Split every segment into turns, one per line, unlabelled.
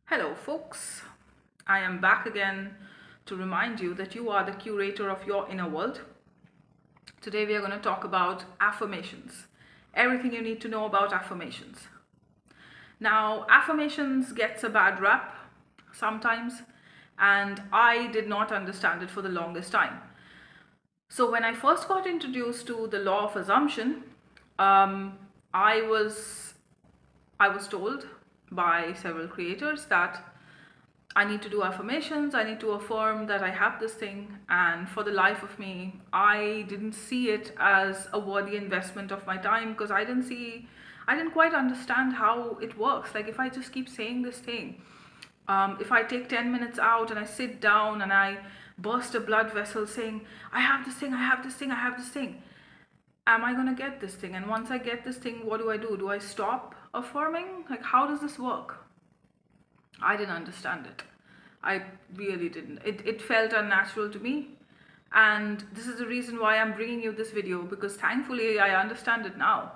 Hello folks, I am back again to remind you that you are the curator of your inner world. Today we are going to talk about affirmations, everything you need to know about affirmations. Now, affirmations gets a bad rap sometimes, and I did not understand it for the longest time. So when I first got introduced to the law of assumption, I was told by several creators that I need to do affirmations, I need to affirm that I have this thing, and for the life of me, I didn't see it as a worthy investment of my time because I didn't quite understand how it works. Like, if I just keep saying this thing, if I take 10 minutes out and I sit down and I burst a blood vessel saying, I have this thing, I have this thing, I have this thing, am I going to get this thing? And once I get this thing, what do? Do I stop affirming? Like, how does this work? I didn't understand it. I really didn't. It felt unnatural to me. And this is the reason why I'm bringing you this video, because thankfully I understand it now.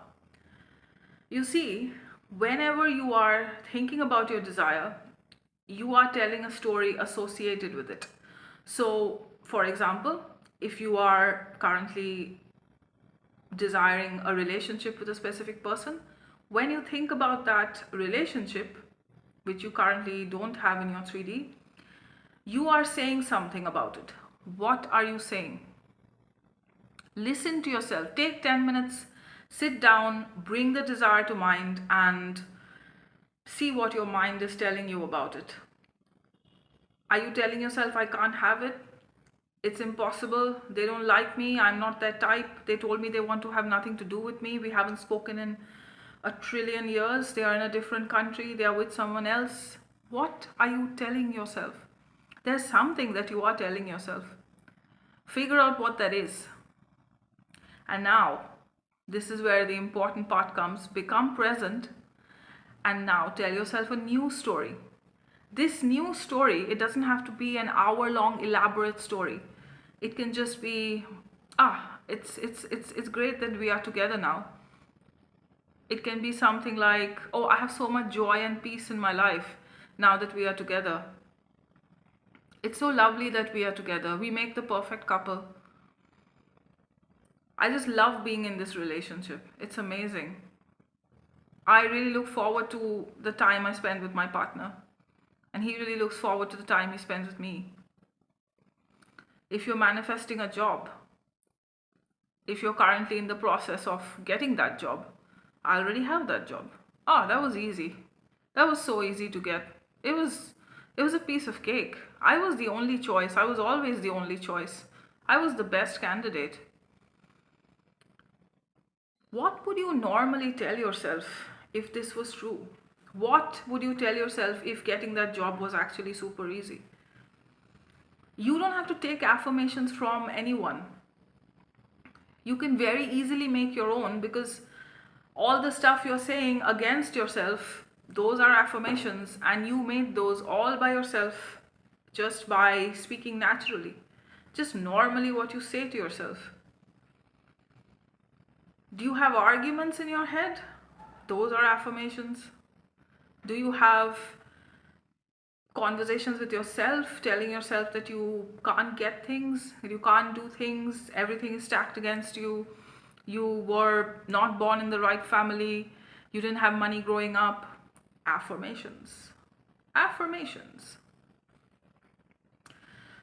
You see, whenever you are thinking about your desire, you are telling a story associated with it. So, for example, if you are currently desiring a relationship with a specific person, when you think about that relationship, which you currently don't have in your 3D, you are saying something about it. What are you saying? Listen to yourself. Take 10 minutes, sit down, bring the desire to mind, and see what your mind is telling you about it. Are you telling yourself, I can't have it? It's impossible. They don't like me. I'm not that type. They told me they want to have nothing to do with me. We haven't spoken in a trillion years. They are in a different country. They are with someone else. What are you telling yourself? There's something that you are telling yourself. Figure out what that is. And now, this is where the important part comes. Become present and now tell yourself a new story. This new story, it doesn't have to be an hour-long elaborate story. It can just be, it's great that we are together now. It can be something like, oh, I have so much joy and peace in my life now that we are together. It's so lovely that we are together. We make the perfect couple. I just love being in this relationship. It's amazing. I really look forward to the time I spend with my partner. And he really looks forward to the time he spends with me. If you're manifesting a job, if you're currently in the process of getting that job, I already have that job. Oh, that was easy. That was so easy to get. It was a piece of cake. I was the only choice. I was always the only choice. I was the best candidate. What would you normally tell yourself if this was true? What would you tell yourself if getting that job was actually super easy? You don't have to take affirmations from anyone. You can very easily make your own, because all the stuff you're saying against yourself, those are affirmations, and you made those all by yourself just by speaking naturally. Just normally what you say to yourself. Do you have arguments in your head? Those are affirmations. Do you have conversations with yourself, telling yourself that you can't get things, that you can't do things, everything is stacked against you, you were not born in the right family, you didn't have money growing up? Affirmations. Affirmations.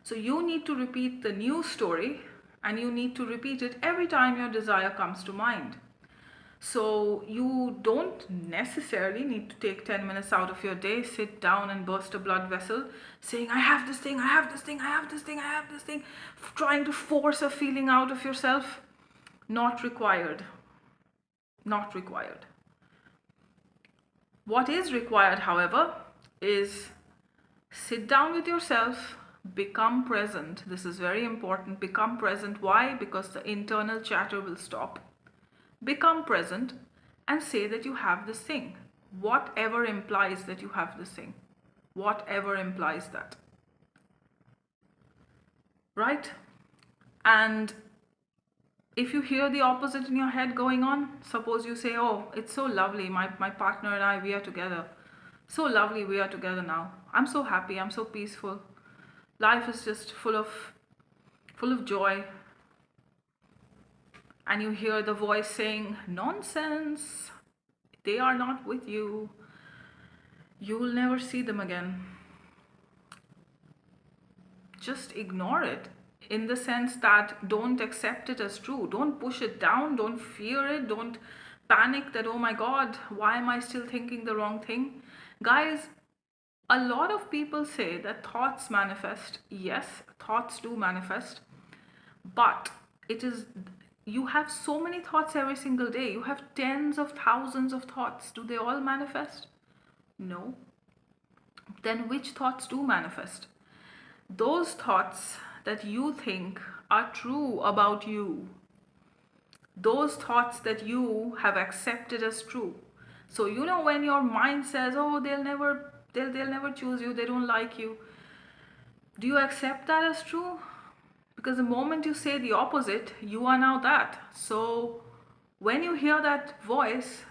So you need to repeat the new story, and you need to repeat it every time your desire comes to mind. So you don't necessarily need to take 10 minutes out of your day, sit down and burst a blood vessel saying, I have this thing, I have this thing, I have this thing, I have this thing, trying to force a feeling out of yourself. Not required. Not required. What is required, however, is sit down with yourself, become present. This is very important. Become present. Why? Because the internal chatter will stop. Become present and say that you have this thing. Whatever implies that you have this thing. Whatever implies that. Right? And if you hear the opposite in your head going on, suppose you say, oh, it's so lovely, my partner and I, we are together. So lovely we are together now. I'm so happy, I'm so peaceful. Life is just full of joy. And you hear the voice saying, nonsense, they are not with you. You will never see them again. Just ignore it, in the sense that don't accept it as true. Don't push it down, don't fear it, don't panic that, oh my god, why am I still thinking the wrong thing? Guys, a lot of people say that thoughts manifest. Yes, thoughts do manifest, but it is, you have so many thoughts every single day. You have tens of thousands of thoughts. Do they all manifest? No. Then which thoughts do manifest? Those thoughts that you think are true about you, those thoughts that you have accepted as true. So you know, when your mind says, oh, they'll never choose you, they don't like you, do you accept that as true? Because the moment you say the opposite, you are now that. So when you hear that voice,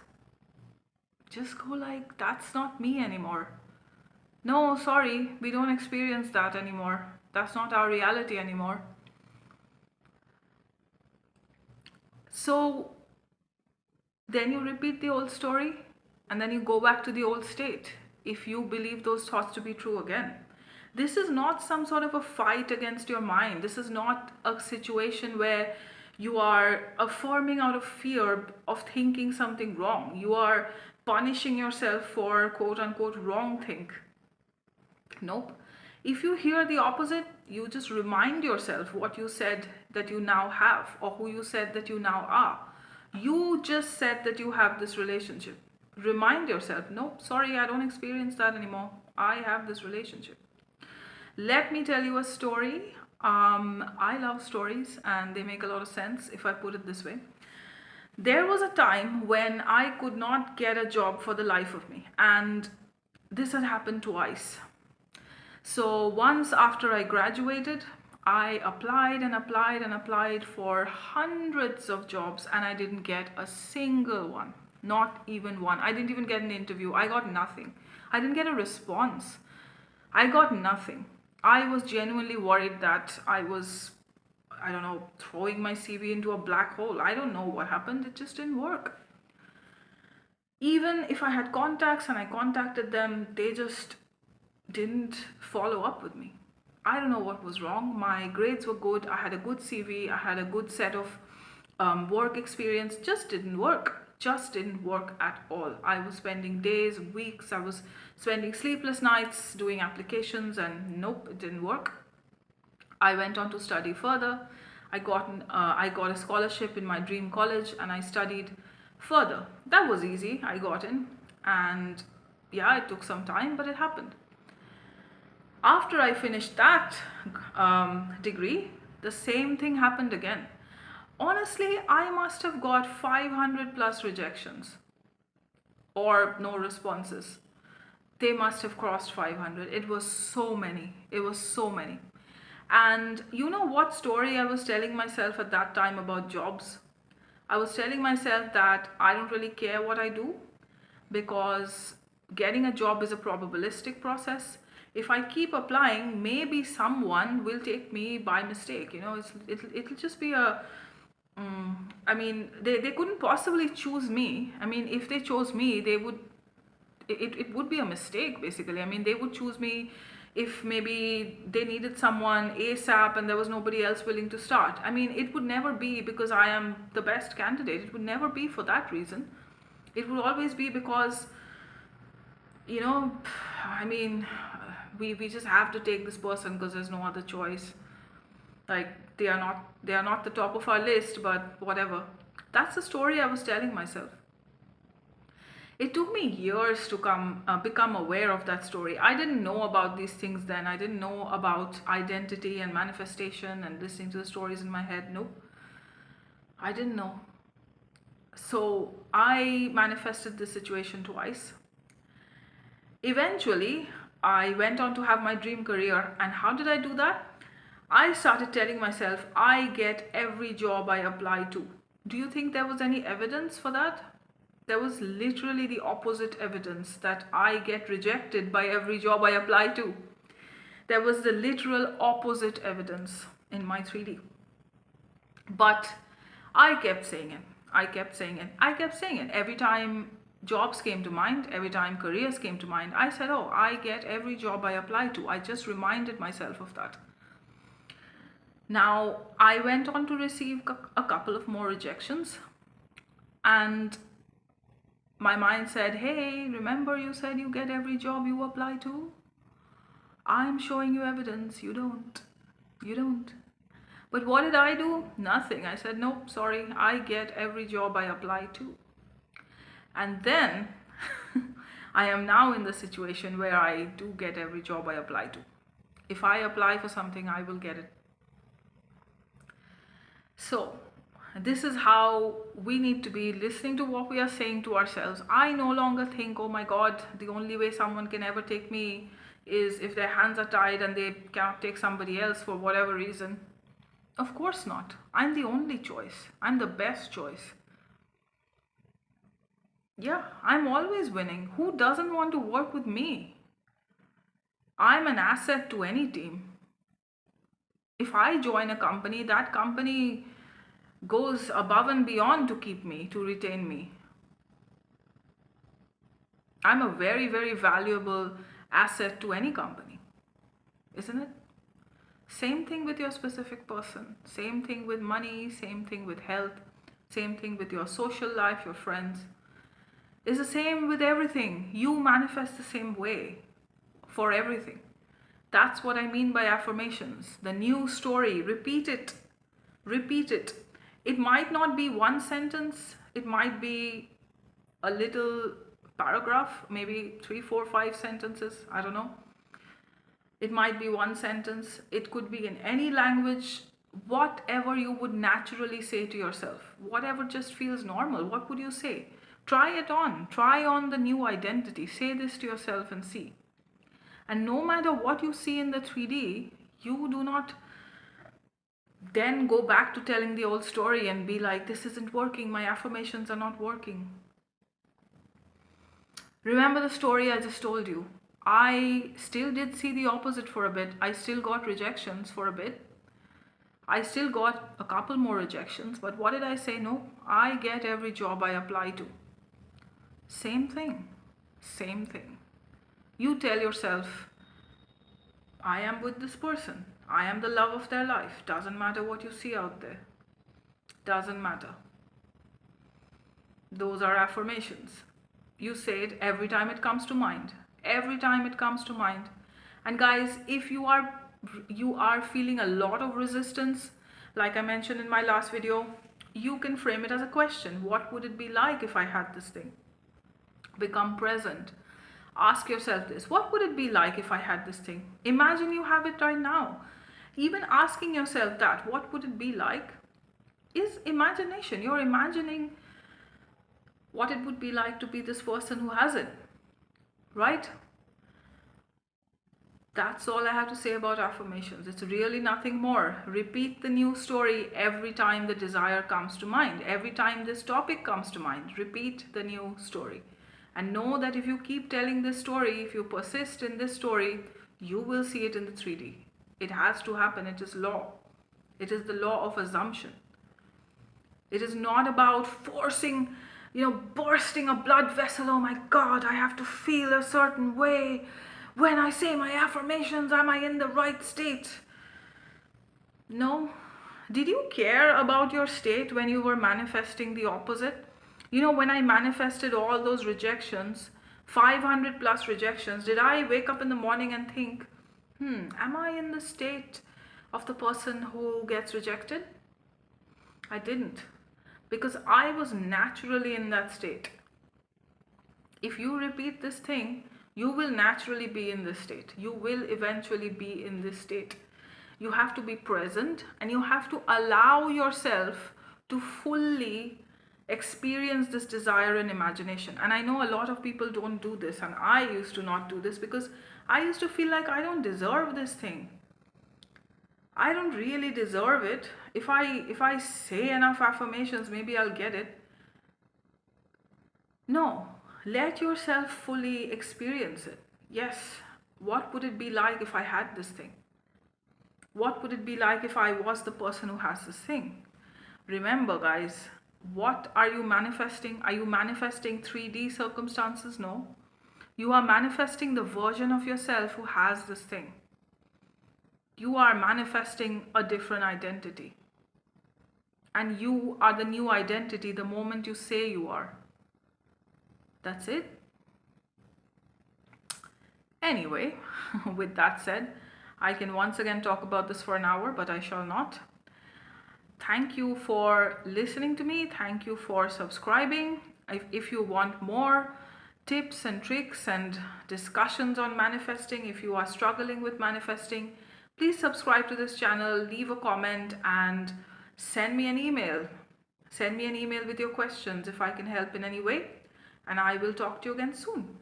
just go like, that's not me anymore. No, sorry, we don't experience that anymore. That's not our reality anymore. So then you repeat the old story, and then you go back to the old state if you believe those thoughts to be true again. This is not some sort of a fight against your mind. This is not a situation where you are affirming out of fear of thinking something wrong. You are punishing yourself for quote unquote wrong thing. Nope. If you hear the opposite, you just remind yourself what you said that you now have, or who you said that you now are. You just said that you have this relationship. Remind yourself, nope, sorry, I don't experience that anymore. I have this relationship. Let me tell you a story. I love stories and they make a lot of sense if I put it this way. There was a time when I could not get a job for the life of me, and this had happened twice. So once after I graduated, I applied and applied and applied for hundreds of jobs, and I didn't get a single one. Not even one. I didn't even get an interview. I got nothing. I didn't get a response. I got nothing. I was genuinely worried that I was, I don't know, throwing my CV into a black hole. I don't know what happened. It just didn't work. Even if I had contacts and I contacted them, they just didn't follow up with me. I don't know what was wrong. My grades were good. I had a good CV. I had a good set of work experience. Just didn't work. Just didn't work at all. I was spending days, weeks. I was spending sleepless nights doing applications, and nope, it didn't work. I went on to study further. I got a scholarship in my dream college, and I studied further. That was easy. I got in, and yeah, it took some time, but it happened. After I finished that degree, the same thing happened again. Honestly, I must have got 500 plus rejections or no responses. They must have crossed 500. It was so many. It was so many. And you know what story I was telling myself at that time about jobs? I was telling myself that I don't really care what I do, because getting a job is a probabilistic process. If I keep applying, maybe someone will take me by mistake. You know, it'll just be a I mean, they couldn't possibly choose me. I mean, if they chose me, they would, it would be a mistake basically. I mean, they would choose me if maybe they needed someone ASAP and there was nobody else willing to start. I mean, it would never be because I am the best candidate. It would never be for that reason. It would always be because, you know, I mean, we just have to take this person because there's no other choice. Like, they are not the top of our list, but whatever. That's the story I was telling myself. It took me years to become aware of that story. I didn't know about these things then. I didn't know about identity and manifestation and listening to the stories in my head. Nope. I didn't know. So I manifested this situation twice. Eventually, I went on to have my dream career. And how did I do that? I started telling myself, I get every job I apply to. Do you think there was any evidence for that? There was literally the opposite evidence that I get rejected by every job I apply to. There was the literal opposite evidence in my 3D. But I kept saying it. I kept saying it. I kept saying it. Every time jobs came to mind, every time careers came to mind, I said, oh, I get every job I apply to. I just reminded myself of that. Now, I went on to receive a couple of more rejections, and my mind said, hey, remember you said you get every job you apply to? I'm showing you evidence. You don't. You don't. But what did I do? Nothing. I said, nope, sorry, I get every job I apply to. And then I am now in the situation where I do get every job I apply to. If I apply for something, I will get it. So this is how we need to be listening to what we are saying to ourselves. I no longer think, oh my God, the only way someone can ever take me is if their hands are tied and they cannot take somebody else for whatever reason. Of course not. I'm the only choice. I'm the best choice. Yeah, I'm always winning. Who doesn't want to work with me? I'm an asset to any team. If I join a company, that company goes above and beyond to keep me, to retain me. I'm a very, very valuable asset to any company, isn't it? Same thing with your specific person. Same thing with money, same thing with health, same thing with your social life, your friends. It's the same with everything. You manifest the same way for everything. That's what I mean by affirmations. The new story, repeat it. Repeat it. It might not be one sentence. It might be a little paragraph, maybe 3, 4, 5 sentences. I don't know. It might be one sentence. It could be in any language. Whatever you would naturally say to yourself. Whatever just feels normal. What would you say? Try it on. Try on the new identity. Say this to yourself and see. And no matter what you see in the 3D, you do not then go back to telling the old story and be like, this isn't working. My affirmations are not working. Remember the story I just told you. I still did see the opposite for a bit. I still got rejections for a bit. I still got a couple more rejections. But what did I say? No, I get every job I apply to. Same thing. Same thing. You tell yourself, I am with this person. I am the love of their life. Doesn't matter what you see out there. Doesn't matter. Those are affirmations. You say it every time it comes to mind. Every time it comes to mind. And guys, if you are feeling a lot of resistance, like I mentioned in my last video, you can frame it as a question. What would it be like if I had this thing? Become present. Ask yourself this. What would it be like if I had this thing? Imagine you have it right now. Even asking yourself that, what would it be like, is imagination. You're imagining what it would be like to be this person who has it. Right? That's all I have to say about affirmations. It's really nothing more. Repeat the new story every time the desire comes to mind. Every time this topic comes to mind, repeat the new story. And know that if you keep telling this story, if you persist in this story, you will see it in the 3D. It has to happen. It is law. It is the law of assumption. It is not about forcing, bursting a blood vessel. Oh my God, I have to feel a certain way. When I say my affirmations, am I in the right state? No. Did you care about your state when you were manifesting the opposite? When I manifested all those rejections, 500 plus rejections, did I wake up in the morning and think, am I in the state of the person who gets rejected? I didn't, because I was naturally in that state. If you repeat this thing, you will naturally be in this state. You will eventually be in this state. You have to be present and you have to allow yourself to fully experience this desire and imagination. And I know a lot of people don't do this, and I used to not do this because I used to feel like I don't deserve this thing. I don't really deserve it. If I say enough affirmations, maybe I'll get it. No, let yourself fully experience it. Yes, what would it be like if I had this thing? What would it be like if I was the person who has this thing? Remember, guys, what are you manifesting? Are you manifesting 3D circumstances? No. You are manifesting the version of yourself who has this thing. You are manifesting a different identity. And you are the new identity the moment you say you are. That's it. Anyway, with that said, I can once again talk about this for an hour, but I shall not. Thank you for listening to me. Thank you for subscribing. If you want more tips and tricks and discussions on manifesting, if you are struggling with manifesting, please subscribe to this channel, leave a comment, and send me an email. Send me an email with your questions if I can help in any way, and I will talk to you again soon.